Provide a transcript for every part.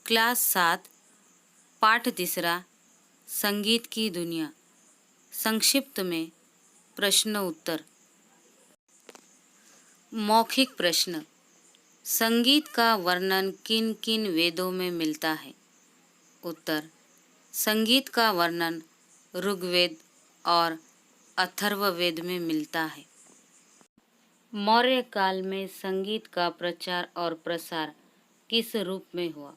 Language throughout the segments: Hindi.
क्लास 7 पाठ 3 संगीत की दुनिया। संक्षिप्त में प्रश्न उत्तर। मौखिक प्रश्न। संगीत का वर्णन किन किन वेदों में मिलता है? उत्तर। संगीत का वर्णन ऋग्वेद और अथर्ववेद में मिलता है। मौर्य काल में संगीत का प्रचार और प्रसार किस रूप में हुआ?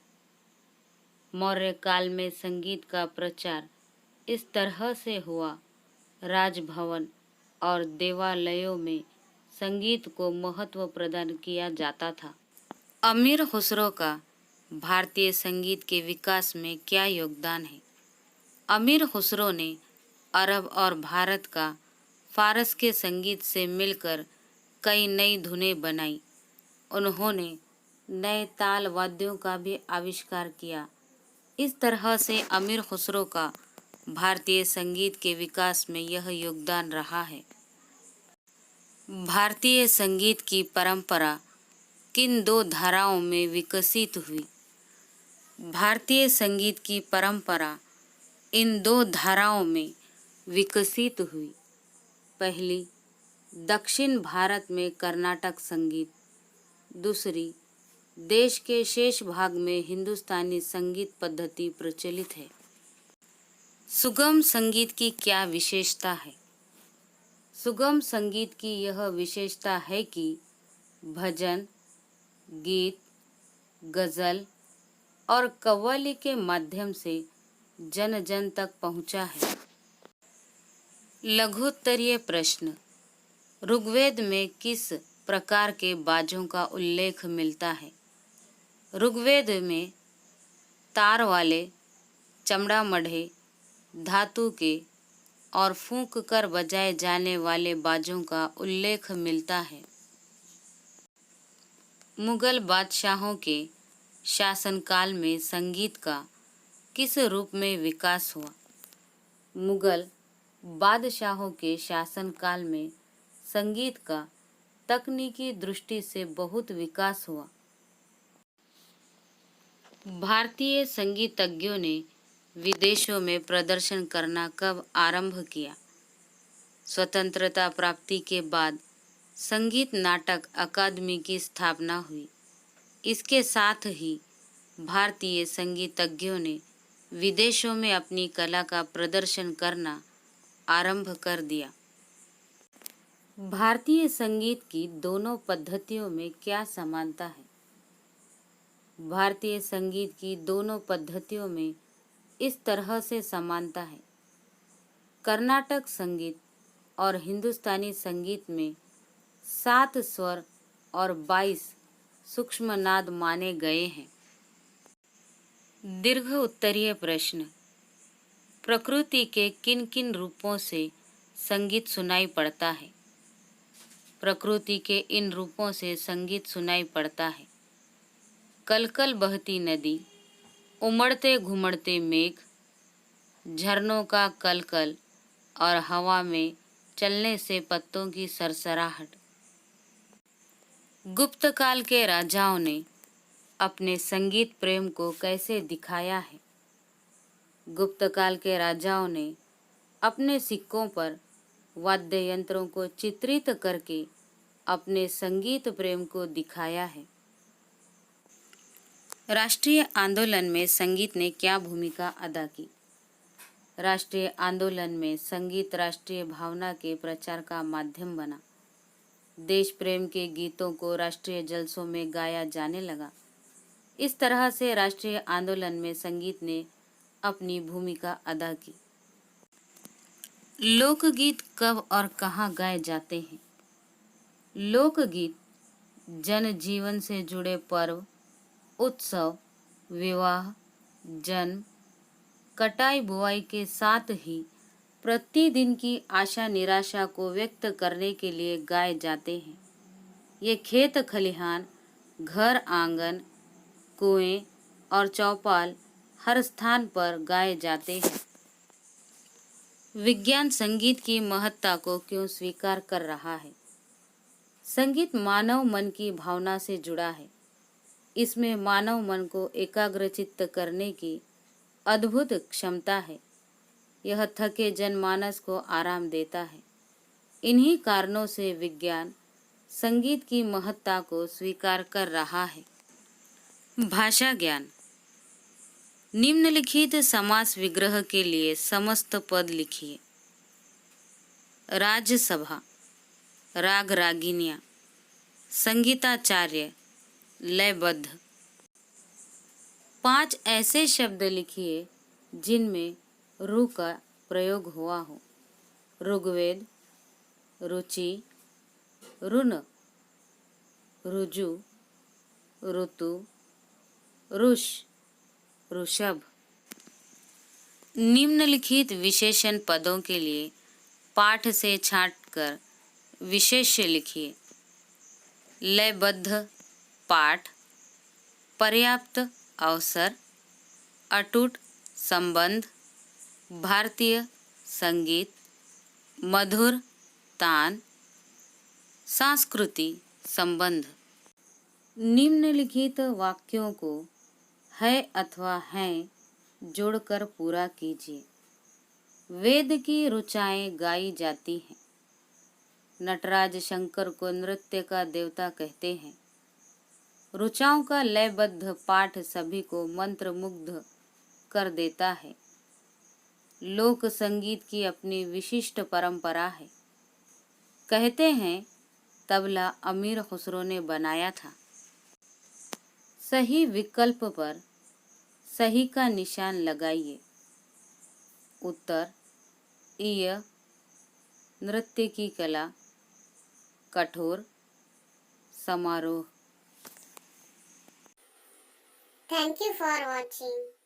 मौर्य काल में संगीत का प्रचार इस तरह से हुआ, राजभवन और देवालयों में संगीत को महत्व प्रदान किया जाता था। अमीर खुसरो का भारतीय संगीत के विकास में क्या योगदान है? अमीर खुसरो ने अरब और भारत का फारस के संगीत से मिलकर कई नई धुनें बनाई। उन्होंने नए ताल वाद्यों का भी आविष्कार किया। इस तरह से अमीर खुसरो का भारतीय संगीत के विकास में यह योगदान रहा है। भारतीय संगीत की परंपरा किन दो धाराओं में विकसित हुई? भारतीय संगीत की परंपरा इन दो धाराओं में विकसित हुई। पहली, दक्षिण भारत में कर्नाटक संगीत। दूसरी, देश के शेष भाग में हिंदुस्तानी संगीत पद्धति प्रचलित है। सुगम संगीत की क्या विशेषता है? सुगम संगीत की यह विशेषता है कि भजन, गीत, गजल और कव्वाली के माध्यम से जन जन तक पहुंचा है। लघुत्तरीय प्रश्न। ऋग्वेद में किस प्रकार के बाजों का उल्लेख मिलता है? ऋग्वेद में तार वाले, चमड़ा मढ़े, धातु के और फूंक कर बजाए जाने वाले बाजों का उल्लेख मिलता है। मुगल बादशाहों के शासनकाल में संगीत का किस रूप में विकास हुआ? मुगल बादशाहों के शासनकाल में संगीत का तकनीकी दृष्टि से बहुत विकास हुआ। भारतीय संगीतज्ञों ने विदेशों में प्रदर्शन करना कब आरंभ किया? स्वतंत्रता प्राप्ति के बाद संगीत नाटक अकादमी की स्थापना हुई। इसके साथ ही भारतीय संगीतज्ञों ने विदेशों में अपनी कला का प्रदर्शन करना आरंभ कर दिया। भारतीय संगीत की दोनों पद्धतियों में क्या समानता है? भारतीय संगीत की दोनों पद्धतियों में इस तरह से समानता है। कर्नाटक संगीत और हिंदुस्तानी संगीत में 7 स्वर और 22 सूक्ष्म नाद माने गए हैं। दीर्घ उत्तरीय प्रश्न। प्रकृति के किन किन रूपों से संगीत सुनाई पड़ता है? प्रकृति के इन रूपों से संगीत सुनाई पड़ता है। कलकल बहती नदी, उमड़ते घुमड़ते मेघ, झरनों का कलकल और हवा में चलने से पत्तों की सरसराहट। गुप्त काल के राजाओं ने अपने संगीत प्रेम को कैसे दिखाया है? गुप्त काल के राजाओं ने अपने सिक्कों पर वाद्य यंत्रों को चित्रित करके अपने संगीत प्रेम को दिखाया है। राष्ट्रीय आंदोलन में संगीत ने क्या भूमिका अदा की? राष्ट्रीय आंदोलन में संगीत राष्ट्रीय भावना के प्रचार का माध्यम बना। देश प्रेम के गीतों को राष्ट्रीय जलसों में गाया जाने लगा। इस तरह से राष्ट्रीय आंदोलन में संगीत ने अपनी भूमिका अदा की। लोकगीत कब और कहाँ गाए जाते हैं? लोकगीत जन जीवन से जुड़े पर्व, उत्सव, विवाह, जन्म, कटाई बुवाई के साथ ही प्रतिदिन की आशा निराशा को व्यक्त करने के लिए गाए जाते हैं। ये खेत खलिहान, घर आंगन, कुएं और चौपाल हर स्थान पर गाए जाते हैं। विज्ञान संगीत की महत्ता को क्यों स्वीकार कर रहा है? संगीत मानव मन की भावना से जुड़ा है। इसमें मानव मन को एकाग्रचित्त करने की अद्भुत क्षमता है। यह थके जनमानस को आराम देता है। इन्हीं कारणों से विज्ञान संगीत की महत्ता को स्वीकार कर रहा है। भाषा ज्ञान। निम्नलिखित समास विग्रह के लिए समस्त पद लिखिए। राज्यसभा, राग रागिनियाँ, संगीताचार्य, लयबद्ध। 5 ऐसे शब्द लिखिए जिनमें रु का प्रयोग हुआ हो। ऋग्वेद, रुचि, रुन, रुजु, ऋतु, ऋष, ऋषभ। निम्नलिखित विशेषण पदों के लिए पाठ से छांटकर विशेष्य लिखिए। लयबद्ध पाठ, पर्याप्त अवसर, अटूट संबंध, भारतीय संगीत, मधुर तान, सांस्कृतिक संबंध। निम्नलिखित वाक्यों को है अथवा हैं जोड़कर पूरा कीजिए। वेद की ऋचाएं गाई जाती हैं। नटराज शंकर को नृत्य का देवता कहते हैं। ऋचाओं का लयबद्ध पाठ सभी को मंत्रमुग्ध कर देता है। लोक संगीत की अपनी विशिष्ट परंपरा है। कहते हैं तबला अमीर खुसरो ने बनाया था। सही विकल्प पर सही का निशान लगाइए। उत्तर ईय, नृत्य की कला, कठोर, समारोह। Thank you for watching.